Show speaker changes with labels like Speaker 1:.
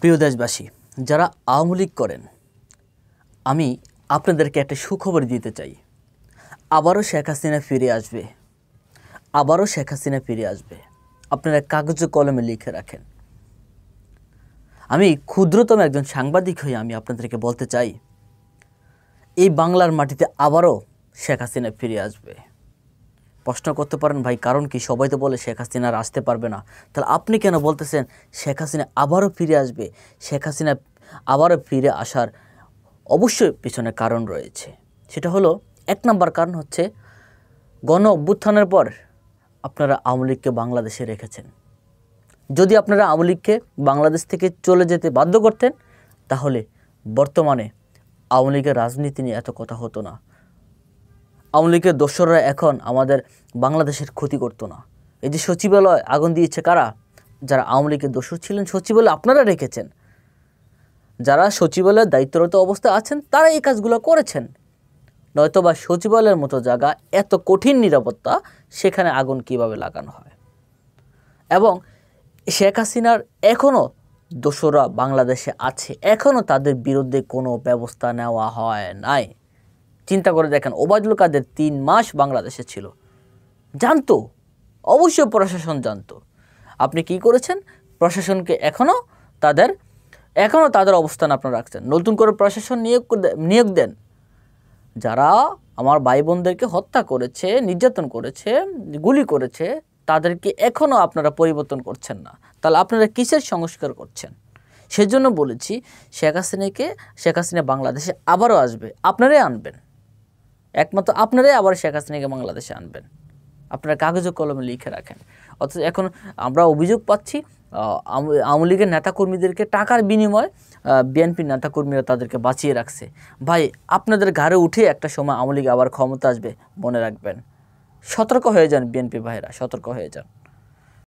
Speaker 1: প্রিয় দেশবাসী, যারা আওয়ামী লীগ করেন, আমি আপনাদেরকে একটা সুখবর দিতে চাই। আবারও শেখ হাসিনা ফিরে আসবে, আবারও শেখ হাসিনা ফিরে আসবে। আপনারা কাগজে কলমে লিখে রাখেন। আমি ক্ষুদ্রতম একজন সাংবাদিক হয়ে আমি আপনাদেরকে বলতে চাই, এই বাংলার মাটিতে আবারও শেখ হাসিনা ফিরে আসবে। প্রশ্ন করতে পারেন, ভাই কারণ কি? সবাই তো বলে শেখ হাসিনা আর আসতে পারবে না, তাহলে আপনি কেন বলতেছেন শেখ হাসিনা আবারও ফিরে আসবে? শেখ হাসিনা আবারও ফিরে আসার অবশ্যই পেছনে কারণ রয়েছে। সেটা হলো, এক নম্বর কারণ হচ্ছে গণ অভ্যুত্থানের পর আপনারা আওয়ামী লীগকে বাংলাদেশে রেখেছেন। যদি আপনারা আওয়ামী লীগকে বাংলাদেশ থেকে চলে যেতে বাধ্য করতেন, তাহলে বর্তমানে আওয়ামী লীগের রাজনীতি নিয়ে এত কথা হতো না। আওয়ামী লীগের দোসররা এখন আমাদের বাংলাদেশের ক্ষতি করতো না। এই যে সচিবালয় আগুন দিয়েছে কারা? যারা আওয়ামী লীগের দোসর ছিলেন, সচিবালয় আপনারা রেখেছেন। যারা সচিবালয়ের দায়িত্বরত অবস্থায় আছেন তারা এই কাজগুলো করেছেন। নয়তোবা সচিবালয়ের মতো জায়গা, এত কঠিন নিরাপত্তা, সেখানে আগুন কিভাবে লাগানো হয়? এবং শেখ হাসিনার এখনও দোসররা বাংলাদেশে আছে, এখনও তাদের বিরুদ্ধে কোনো ব্যবস্থা নেওয়া হয় নাই। চিন্তা করে দেখেন, ওবায়দুল কাদের 3 মাস বাংলাদেশে ছিল, জানতো, অবশ্যই প্রশাসন জানতো। আপনি কি করেছেন? প্রশাসনকে এখনও তাদের অবস্থান আপনারা রাখছেন। নতুন করে প্রশাসন নিয়োগ দেন। যারা আমার ভাই বোনদেরকে হত্যা করেছে, নির্যাতন করেছে, গুলি করেছে, তাদেরকে এখনও আপনারা পরিবর্তন করছেন না। তাহলে আপনারা কিসের সংস্কার করছেন? সেজন্য বলেছি, শেখ হাসিনা বাংলাদেশে আবারও আসবে। আপনারাই আনবেন, একমাত্র আপনারাই আবার শেখ হাসিনাকে বাংলাদেশে আনবেন। আপনারা কাগজে কলমে লিখে রাখেন। অথচ এখন আমরা অভিযোগ পাচ্ছি, আওয়ামী লীগের নেতাকর্মীদেরকে টাকার বিনিময়ে বিএনপির নেতাকর্মীরা তাদেরকে বাঁচিয়ে রাখছে। ভাই, আপনাদের ঘাড়ে উঠে একটা সময় আওয়ামী লীগ আবার ক্ষমতা আসবে, মনে রাখবেন। সতর্ক হয়ে যান বিএনপি ভাইরা, সতর্ক হয়ে যান।